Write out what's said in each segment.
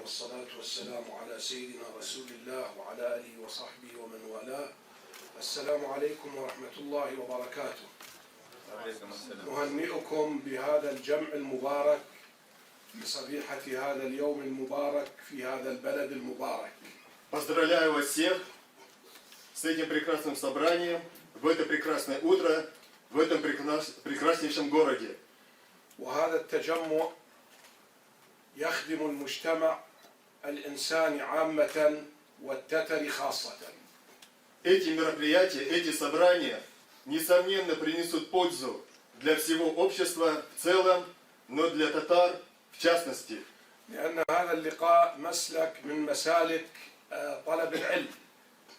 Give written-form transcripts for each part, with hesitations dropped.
والصلاة والسلام على سيدنا رسول الله وعلى آله وصحبه ومن والاه. السلام عليكم ورحمة الله وبركاته. نهنئكم بهذا الجمع المبارك في صبيحة هذا اليوم المبارك في هذا البلد المبارك. Поздравляю вас всех с этим прекрасным собранием, в это прекрасное утро, в этом прекраснейшем городе. وهذا التجمع يخدم المجتمع الإنساني عامة والتتر خاصة. Эти мероприятия, эти собрания, несомненно, принесут пользу для всего общества в целом, но для татар в частности. لأن هذا اللقاء مسلك من مسالك طلب العلم.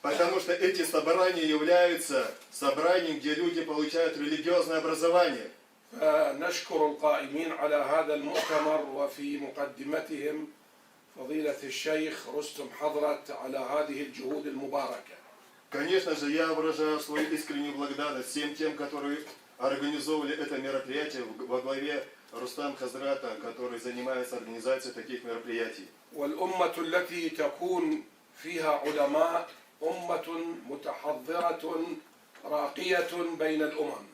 Потому что эти собрания являются собранием, где люди получают религиозное образование. فنشكر القائمين على هذا المؤتمر وفي مقدمتهم فضيلة الشيخ رستم حضرت على هذه الجهود المباركة. Конечно же, я выражаю свою искреннюю благодарность всем тем, которые организовывали это мероприятие во главе Рустам Хазрата, который занимается организацией таких мероприятий. والأمة التي تكون فيها علماء أمة متحضرة راقية بين الأمم.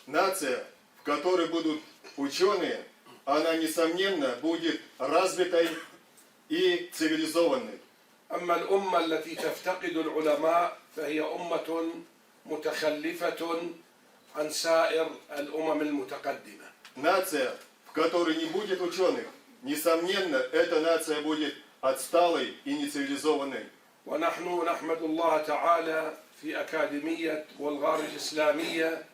Нация, в которой будут ученые, она, несомненно, будет развитой и цивилизованной. أما الأمة التي تفتقد العلماء فهي أمة متخلفة عن سائر الأمم المتقدمة. Нация, в которой не будет ученых, несомненно, эта нация будет отсталой и нецивилизованной. ونحن نحمد الله تعالى في أكاديمية بلغار الإسلامية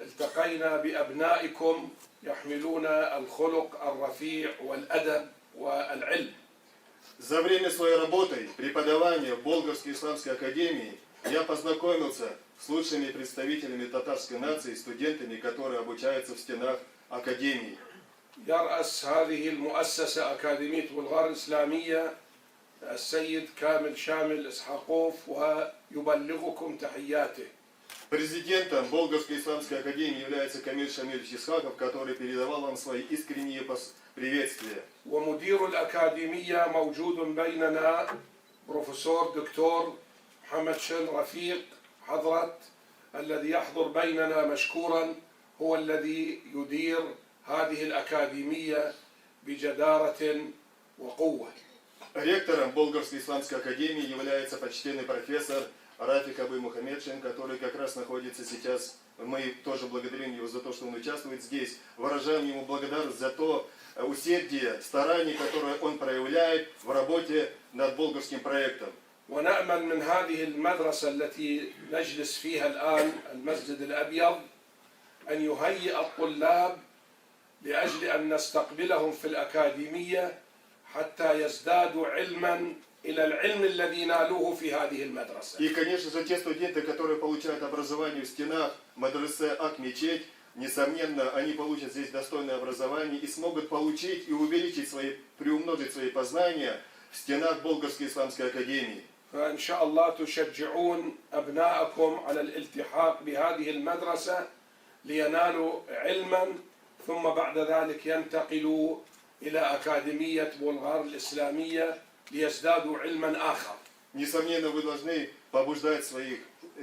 التقينا بأبنائكم يحملون الخلق الرفيع والأدب والعلم. За время своей работы, преподавания в Болгорской исламской академии, я познакомился с лучшими представителями татарской нации, студентами, которые обучаются в стенах академии. يرأس هذه المؤسسة أكاديمية بلغار الإسلامية السيد كامل شامل إسحاقوف ويبلغكم تحياته. Президентом Болгорской исламской академии является Камиль Шамильевич Исхаков, который передавал вам свои искренние приветствия. ومدير الأكاديمية موجود بيننا بروفيسور دكتور محمد شن رفيق حضرت الذي يحضر بيننا مشكورا هو الذي يدير هذه الأكاديمية بجدارة وقوة. Ректором Болгорской исламской академии является почтенный профессор Рафик Абы Мухаммедшин, который как раз находится сейчас. Мы тоже благодарим его за то, что он участвует здесь. Выражаем ему благодарность за то усердие, старание, которое он проявляет в работе над Болгорским проектом. ونأمل من هذه المدرسة التي نجلس فيها الآن المسجد الأبيض أن يهيئ الطلاب لأجل أن نستقبلهم في الأكاديمية حتى يزدادوا علما إلى العلم الذي نالوه في هذه المدرسة. И, конечно же, те студенты, которые получают образование в стенах мадресе Ак-Мечеть, несомненно, они получат здесь достойное образование и смогут получить и увеличить приумножить свои познания в стенах Болгорской исламской академии. فإن شاء الله تشجعون أبناءكم على الالتحاق بهذه المدرسة لينالوا علما ثم بعد ذلك ينتقلوا إلى أكاديمية بلغار الإسلامية ليزدادوا علما آخر. Несомненно, вы должны побуждать своих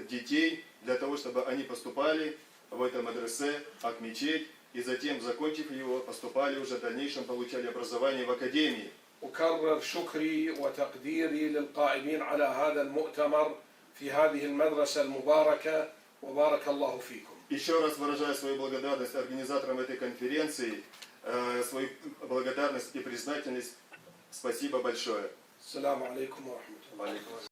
детей для того, чтобы они поступали в это мадресе Ак-Мечеть и затем, закончив его, поступали уже в дальнейшем, получали образование в академии. أكرر شكري وتقديري للقائمين على هذا المؤتمر في هذه المدرسة المباركة وبارك الله فيكم. Еще раз выражаю свою благодарность организаторам этой конференции, свою благодарность и признательность. Спасибо большое. السلام عليكم ورحمة الله.